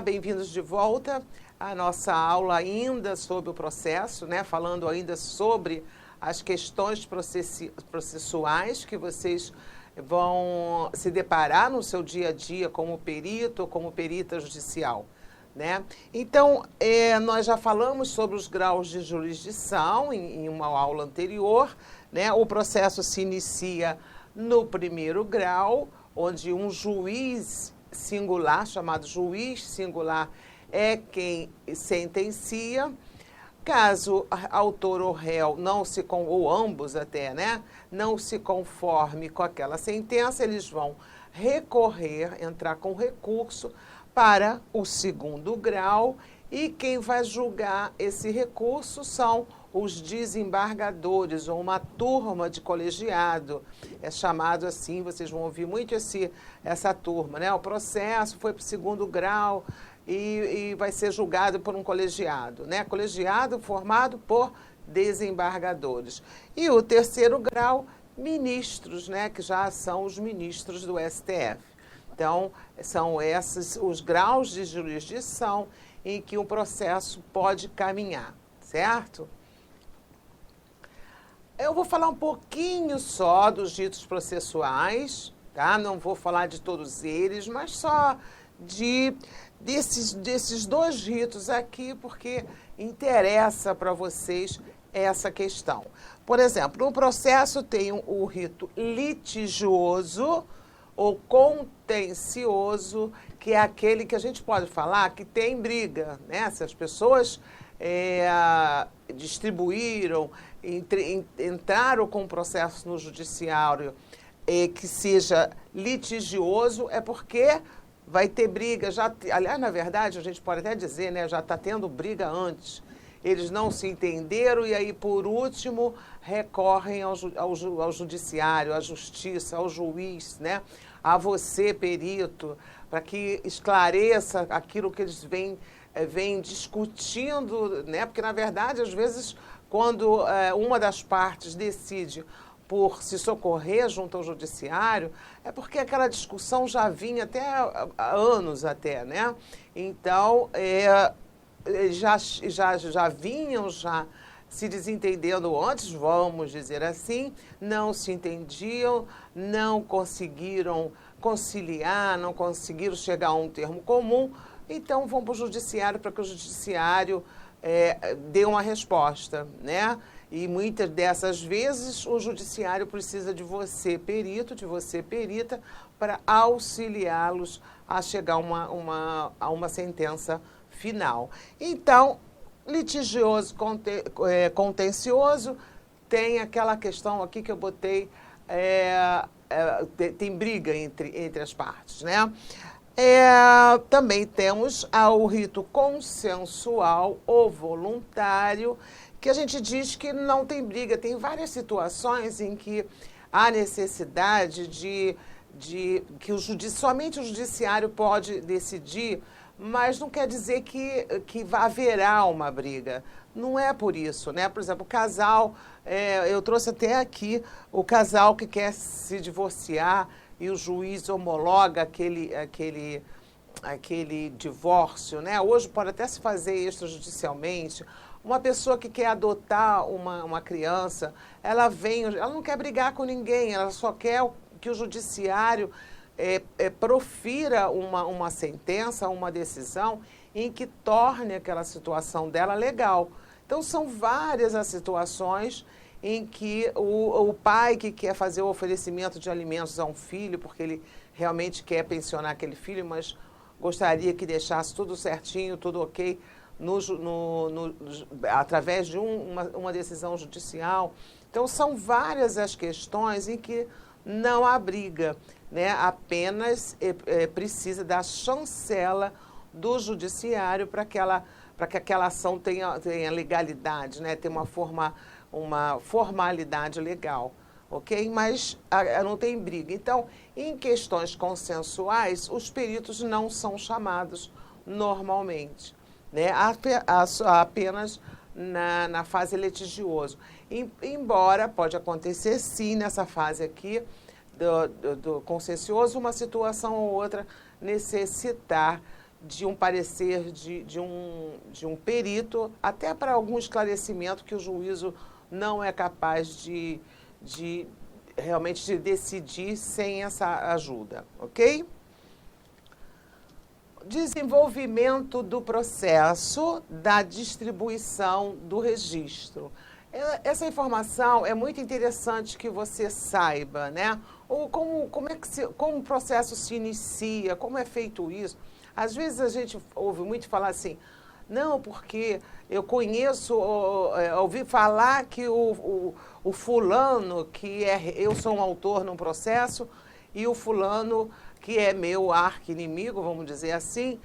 bem-vindos de volta à nossa aula ainda sobre o processo, né? Falando ainda sobre as questões processuais que vocês vão se deparar no seu dia a dia como perito ou como perita judicial, né? Então, nós já falamos sobre os graus de jurisdição em uma aula anterior, né? O processo se inicia no primeiro grau, onde um juiz singular, chamado juiz singular, é quem sentencia. Caso autor ou réu não se, ou ambos até, né, não se conforme com aquela sentença, eles vão recorrer, entrar com recurso para o segundo grau, e quem vai julgar esse recurso são os desembargadores, ou uma turma de colegiado. É chamado assim, vocês vão ouvir muito essa turma, né? O processo foi para o segundo grau e vai ser julgado por um colegiado, né? Colegiado formado por desembargadores. E o terceiro grau, ministros, né? Que já são os ministros do STF. Então, são esses os graus de jurisdição em que o processo pode caminhar, certo? Eu vou falar um pouquinho só dos ditos processuais, tá? Não vou falar de todos eles, mas só desses dois ritos aqui, porque interessa para vocês essa questão. Por exemplo, no processo tem o rito litigioso ou contencioso, que é aquele que a gente pode falar que tem briga, né? Se as pessoas distribuíram, entraram com um processo no judiciário que seja litigioso, é porque vai ter briga. Aliás, na verdade, a gente pode até dizer, né, já está tendo briga antes. Eles não se entenderam e aí, por último, recorrem ao judiciário, à justiça, ao juiz, né, a você, perito, para que esclareça aquilo que eles vêm discutindo, né? Porque, na verdade, às vezes, quando uma das partes decide por se socorrer junto ao judiciário, é porque aquela discussão já vinha até há anos até, né? Então, já vinham se desentendendo antes, vamos dizer assim, não se entendiam, não conseguiram conciliar, não conseguiram chegar a um termo comum, então vão para o judiciário para que o judiciário dê uma resposta, né? E muitas dessas vezes o judiciário precisa de você, perito, de você, perita, para auxiliá-los a chegar a uma sentença final. Então, litigioso, contencioso, tem aquela questão aqui que eu botei, tem briga entre as partes, né? Também temos o rito consensual ou voluntário, que a gente diz que não tem briga. Tem várias situações em que há necessidade que somente o judiciário pode decidir, mas não quer dizer que haverá uma briga. Não é por isso, né? Por exemplo, o casal, eu trouxe até aqui o casal que quer se divorciar e o juiz homologa aquele divórcio, né? Hoje pode até se fazer extrajudicialmente. Uma pessoa que quer adotar uma criança, ela não quer brigar com ninguém, ela só quer que o judiciário profira uma sentença, uma decisão em que torne aquela situação dela legal. Então, são várias as situações em que o pai que quer fazer o oferecimento de alimentos a um filho, porque ele realmente quer pensionar aquele filho, mas gostaria que deixasse tudo certinho, tudo ok, através de uma decisão judicial. Então, são várias as questões em que não há briga, né? Apenas precisa da chancela do judiciário para que aquela ação tenha legalidade, né? Tenha uma formalidade legal, ok? Mas não tem briga. Então, em questões consensuais, os peritos não são chamados normalmente, né? Apenas na fase litigioso. Embora pode acontecer, sim, nessa fase aqui do consensuoso, uma situação ou outra necessitar de um parecer de um perito, até para algum esclarecimento que o juízo não é capaz de realmente de decidir sem essa ajuda, ok? Desenvolvimento do processo da distribuição do registro. Essa informação é muito interessante que você saiba, né? Ou como o processo se inicia, como é feito isso. Às vezes a gente ouve muito falar assim, não, porque eu conheço, ouvi falar que o fulano, eu sou um autor num processo, e o fulano, que é meu arqui-inimigo, vamos dizer assim,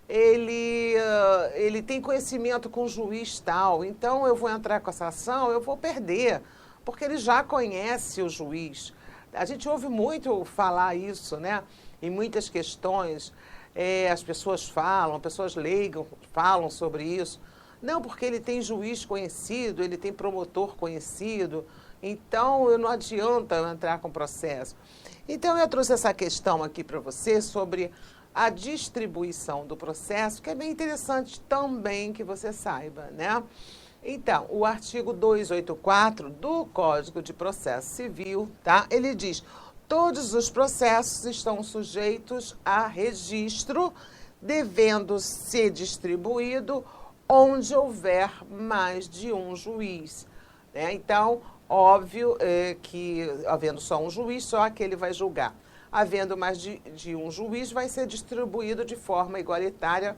ele tem conhecimento com o juiz tal, então eu vou entrar com essa ação, eu vou perder, porque ele já conhece o juiz. A gente ouve muito falar isso, né? Em muitas questões, as pessoas leigas falam sobre isso. Não, porque ele tem juiz conhecido, ele tem promotor conhecido, então não adianta eu entrar com processo. Então eu trouxe essa questão aqui para você sobre a distribuição do processo, que é bem interessante também que você saiba, né? Então, o artigo 284 do Código de Processo Civil, tá? Ele diz: todos os processos estão sujeitos a registro, devendo ser distribuído onde houver mais de um juiz, né? Então, óbvio que, havendo só um juiz, só aquele vai julgar. Havendo mais de um juiz, vai ser distribuído de forma igualitária,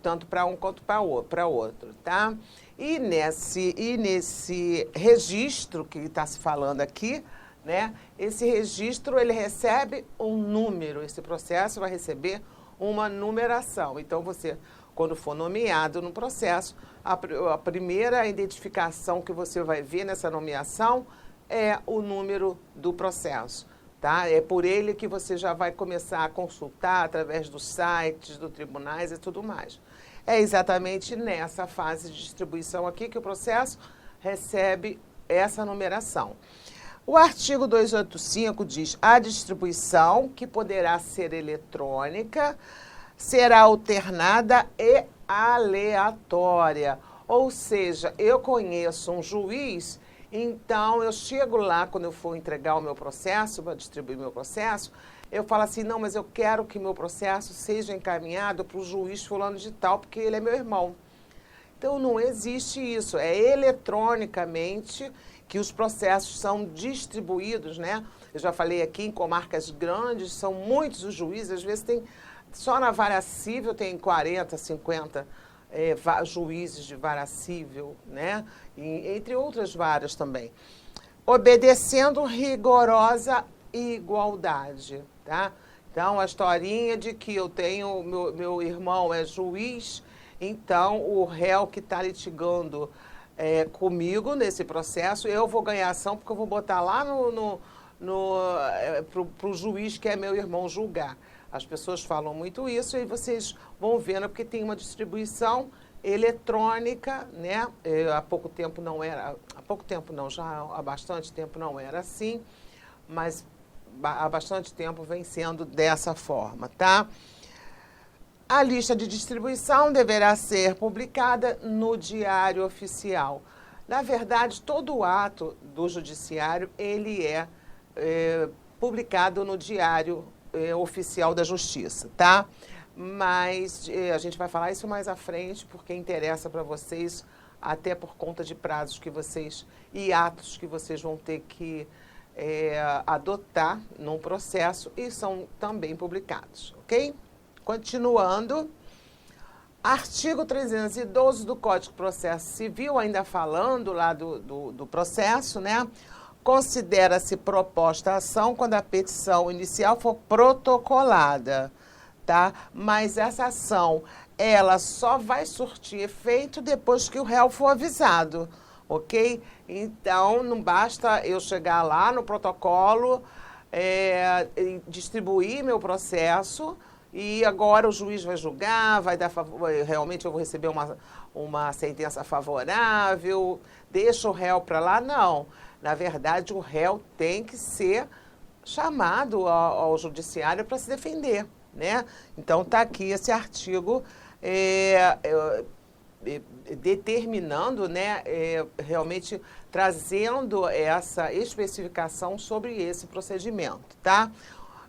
tanto para um quanto para outro, tá? E nesse registro que está se falando aqui, né? Esse registro, ele recebe um número, esse processo vai receber uma numeração. Então, você, quando for nomeado no processo, a primeira identificação que você vai ver nessa nomeação é o número do processo. Tá? É por ele que você já vai começar a consultar através dos sites, dos tribunais e tudo mais. É exatamente nessa fase de distribuição aqui que o processo recebe essa numeração. O artigo 285 diz: a distribuição, que poderá ser eletrônica, será alternada e aleatória. Ou seja, eu conheço um juiz, então eu chego lá, quando eu for entregar o meu processo, para distribuir meu processo, eu falo assim, não, mas eu quero que meu processo seja encaminhado para o juiz fulano de tal, porque ele é meu irmão. Então não existe isso, é eletronicamente que os processos são distribuídos, né? Eu já falei aqui, em comarcas grandes, são muitos os juízes, às vezes tem, só na vara cível tem 40, 50 juízes de vara cível, né? Entre outras varas também. Obedecendo rigorosa igualdade, tá? Então, a historinha de que eu tenho, meu irmão é juiz, então o réu que está litigando comigo nesse processo, eu vou ganhar ação porque eu vou botar lá pro juiz que é meu irmão julgar. As pessoas falam muito isso e vocês vão vendo porque tem uma distribuição eletrônica, né? Há pouco tempo não era, há pouco tempo não, já há bastante tempo não era assim, mas há bastante tempo vem sendo dessa forma, tá? A lista de distribuição deverá ser publicada no Diário Oficial. Na verdade, todo ato do Judiciário, ele é publicado no Diário Oficial da Justiça, tá? Mas a gente vai falar isso mais à frente, porque interessa para vocês, até por conta de prazos que vocês e atos que vocês vão ter que adotar num processo e são também publicados, ok? Continuando, artigo 312 do Código de Processo Civil, ainda falando lá do processo, né? Considera-se proposta a ação quando a petição inicial for protocolada, tá? Mas essa ação, ela só vai surtir efeito depois que o réu for avisado, ok? Então, não basta eu chegar lá no protocolo, distribuir meu processo, e agora o juiz vai julgar, realmente eu vou receber uma sentença favorável, deixa o réu para lá. Não, na verdade o réu tem que ser chamado ao judiciário para se defender, né? Então, está aqui esse artigo determinando, né, realmente trazendo essa especificação sobre esse procedimento, tá?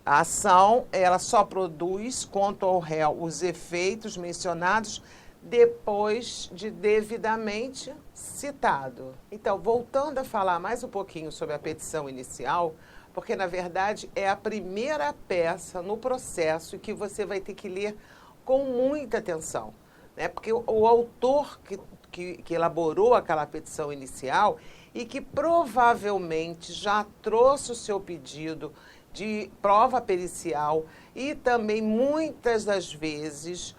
A ação, ela só produz contra o réu os efeitos mencionados depois de devidamente citado. Então, voltando a falar mais um pouquinho sobre a petição inicial, porque, na verdade, é a primeira peça no processo que você vai ter que ler com muita atenção, né? Porque o autor que elaborou aquela petição inicial e que provavelmente já trouxe o seu pedido de prova pericial e também, muitas das vezes,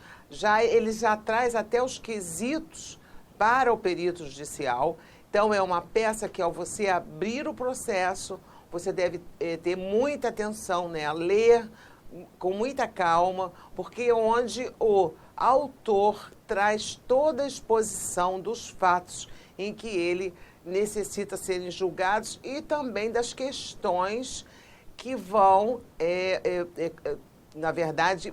ele já traz até os quesitos para o perito judicial. Então, é uma peça que, ao você abrir o processo, você deve ter muita atenção, né? Ler com muita calma, porque é onde o autor traz toda a exposição dos fatos em que ele necessita serem julgados e também das questões que vão, na verdade,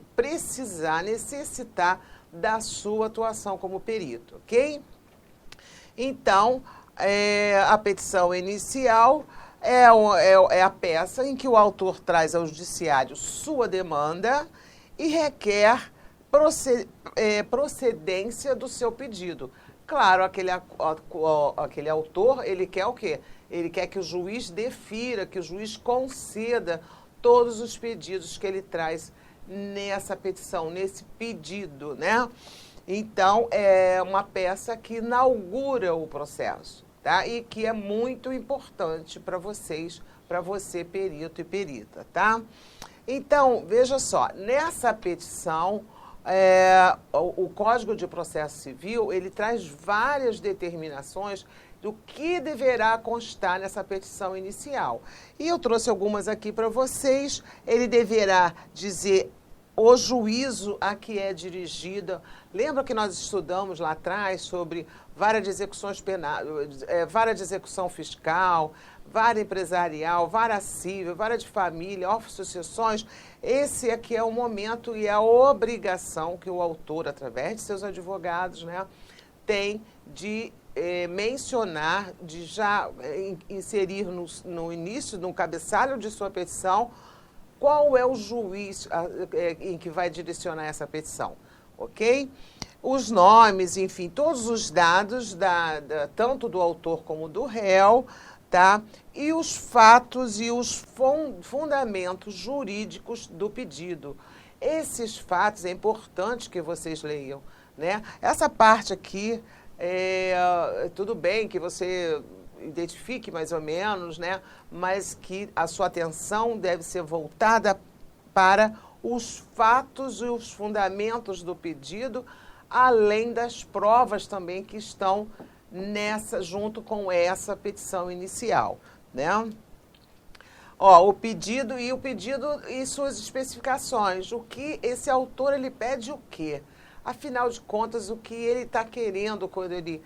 necessitar da sua atuação como perito, ok? Então, a petição inicial é a peça em que o autor traz ao judiciário sua demanda e requer procedência do seu pedido. Claro, aquele autor, ele quer o quê? Ele quer que o juiz defira, que o juiz conceda todos os pedidos que ele traz nessa petição, nesse pedido, né? Então, é uma peça que inaugura o processo, tá? E que é muito importante para vocês, para você, perito e perita, tá? Então, veja só, nessa petição, o Código de Processo Civil, ele traz várias determinações do que deverá constar nessa petição inicial. E eu trouxe algumas aqui para vocês. Ele deverá dizer o juízo a que é dirigida. Lembra que nós estudamos lá atrás sobre vara de execuções penais, vara de execução fiscal, vara empresarial, vara civil, vara de família, órfãos e sucessões? Esse aqui é o momento e a obrigação que o autor, através de seus advogados, né, tem de mencionar, de já inserir no início, no cabeçalho de sua petição, qual é o juiz em que vai direcionar essa petição, ok? Os nomes, enfim, todos os dados, tanto do autor como do réu, tá? E os fatos e os fundamentos jurídicos do pedido. Esses fatos é importante que vocês leiam, né? Essa parte aqui, tudo bem que você identifique mais ou menos, né? Mas que a sua atenção deve ser voltada para os fatos e os fundamentos do pedido, além das provas também que estão junto com essa petição inicial, né? Ó, o pedido e suas especificações. O que esse autor, ele pede o quê? Afinal de contas, o que ele está querendo quando ele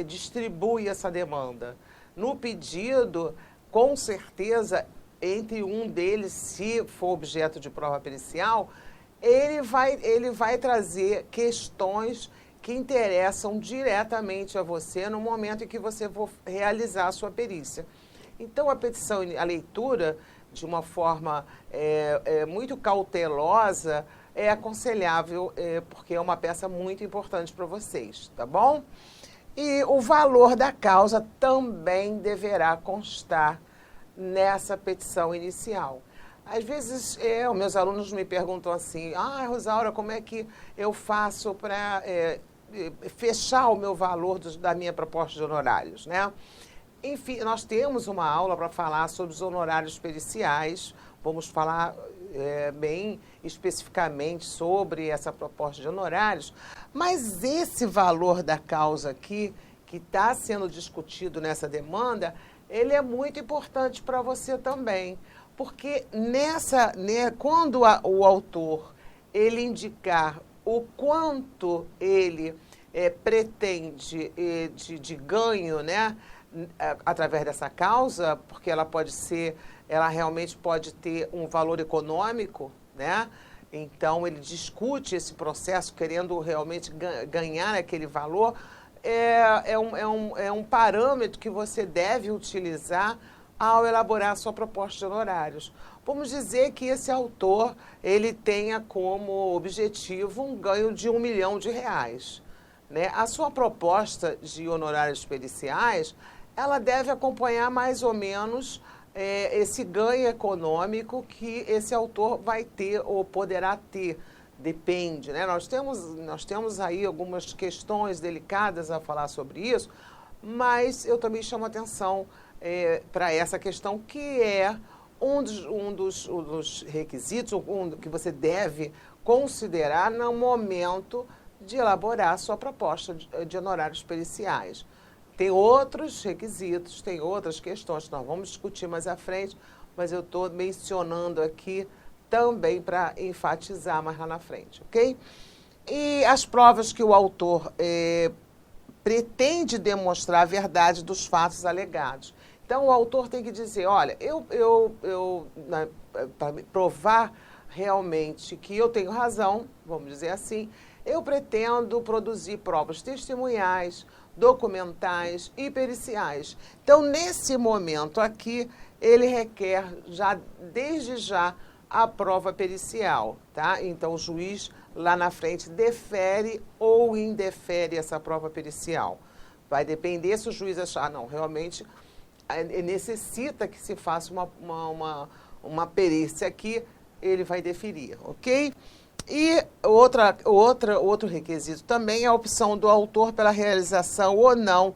distribui essa demanda? No pedido, com certeza, entre um deles, se for objeto de prova pericial, ele vai trazer questões que interessam diretamente a você no momento em que você for realizar a sua perícia. Então, a leitura, de uma forma muito cautelosa, é aconselhável, porque é uma peça muito importante para vocês, tá bom? E o valor da causa também deverá constar nessa petição inicial. Às vezes, os meus alunos me perguntam assim, Rosaura, como é que eu faço para fechar o meu valor da minha proposta de honorários, né? Enfim, nós temos uma aula para falar sobre os honorários periciais. Vamos falar bem especificamente sobre essa proposta de honorários. Mas esse valor da causa aqui, que está sendo discutido nessa demanda, ele é muito importante para você também. Porque quando o autor ele indicar o quanto ele pretende de ganho, né, através dessa causa, porque ela realmente pode ter um valor econômico, né? então ele discute esse processo querendo realmente ganhar aquele valor, é um parâmetro que você deve utilizar ao elaborar a sua proposta de honorários. Vamos dizer que esse autor ele tenha como objetivo um ganho de R$ 1 milhão, né? A sua proposta de honorários periciais, ela deve acompanhar mais ou menos esse ganho econômico que esse autor vai ter ou poderá ter. Depende, né? Nós temos aí algumas questões delicadas a falar sobre isso, mas eu também chamo atenção para essa questão, que é um dos requisitos que você deve considerar no momento de elaborar a sua proposta de honorários periciais. Tem outros requisitos, tem outras questões que nós vamos discutir mais à frente, mas eu estou mencionando aqui também para enfatizar mais lá na frente, ok? E as provas que o autor pretende demonstrar a verdade dos fatos alegados. Então, o autor tem que dizer, olha, para provar realmente que eu tenho razão, vamos dizer assim, eu pretendo produzir provas testemunhais, documentais e periciais. Então, nesse momento aqui, ele requer desde já a prova pericial, tá? Então, o juiz lá na frente defere ou indefere essa prova pericial. Vai depender se o juiz achar, não, realmente necessita que se faça uma perícia aqui, ele vai deferir, ok? E outro requisito também é a opção do autor pela realização ou não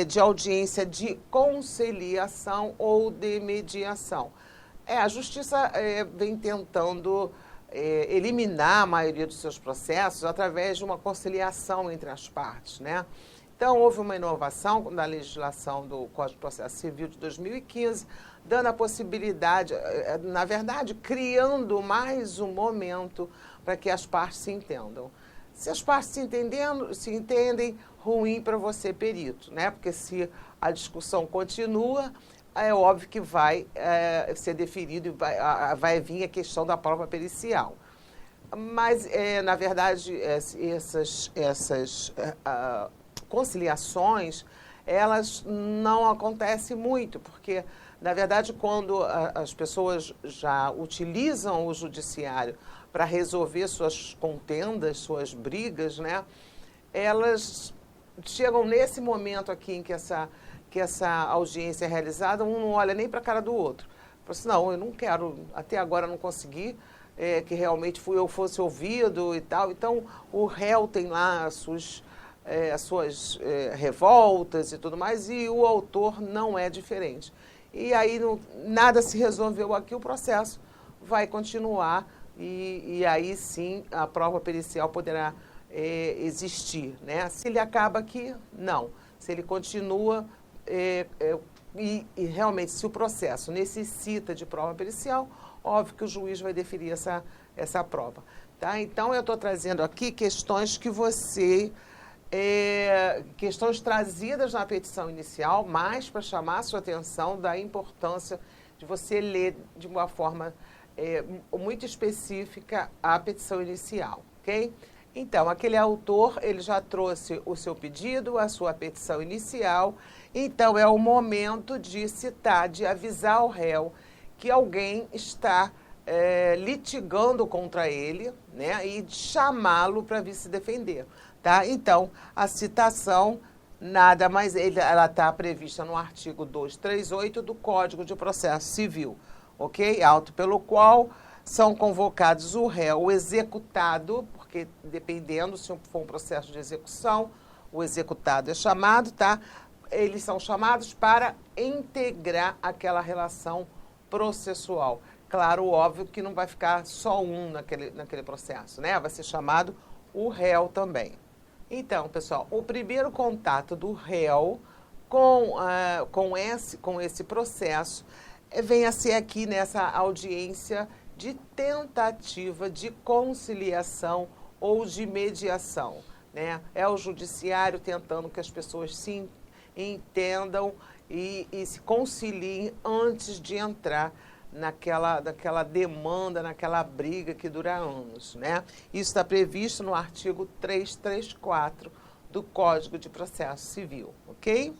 de audiência de conciliação ou de mediação. A Justiça vem tentando eliminar a maioria dos seus processos através de uma conciliação entre as partes, né? Então, houve uma inovação na legislação do Código de Processo Civil de 2015, dando a possibilidade, na verdade, criando mais um momento para que as partes se entendam. Se as partes se entendem, ruim para você, perito, né? Porque se a discussão continua, é óbvio que vai ser deferido e vai vir a questão da prova pericial. Mas, na verdade, essas conciliações, elas não acontecem muito, porque, na verdade, quando as pessoas já utilizam o judiciário para resolver suas contendas, suas brigas, né, elas chegam nesse momento aqui em que essa audiência é realizada, um não olha nem para a cara do outro. Fala assim, não, eu não quero, até agora não consegui que realmente eu fosse ouvido e tal. Então, o réu tem lá as suas revoltas e tudo mais, e o autor não é diferente. E aí nada se resolveu aqui, o processo vai continuar e aí sim a prova pericial poderá existir, né? Se ele acaba aqui, não. Se ele continua e realmente se o processo necessita de prova pericial, óbvio que o juiz vai deferir essa prova. Tá? Então, eu estou trazendo aqui questões que questões trazidas na petição inicial, mas para chamar a sua atenção da importância de você ler de uma forma muito específica a petição inicial, ok? Então, aquele autor, ele já trouxe o seu pedido, a sua petição inicial, então é o momento de citar, de avisar o réu que alguém está litigando contra ele, né, e chamá-lo para vir se defender. Tá? Então, a citação, nada mais, ela está prevista no artigo 238 do Código de Processo Civil, ok? Auto pelo qual são convocados o réu, o executado, porque dependendo se for um processo de execução, o executado é chamado, tá? Eles são chamados para integrar aquela relação processual. Claro, óbvio que não vai ficar só um naquele processo, né? Vai ser chamado o réu também. Então, pessoal, o primeiro contato do réu com esse processo vem a ser aqui nessa audiência de tentativa de conciliação ou de mediação, né? É o judiciário tentando que as pessoas se entendam e se conciliem antes de entrar naquela demanda, naquela briga que dura anos, né? Isso está previsto no artigo 334 do Código de Processo Civil, ok?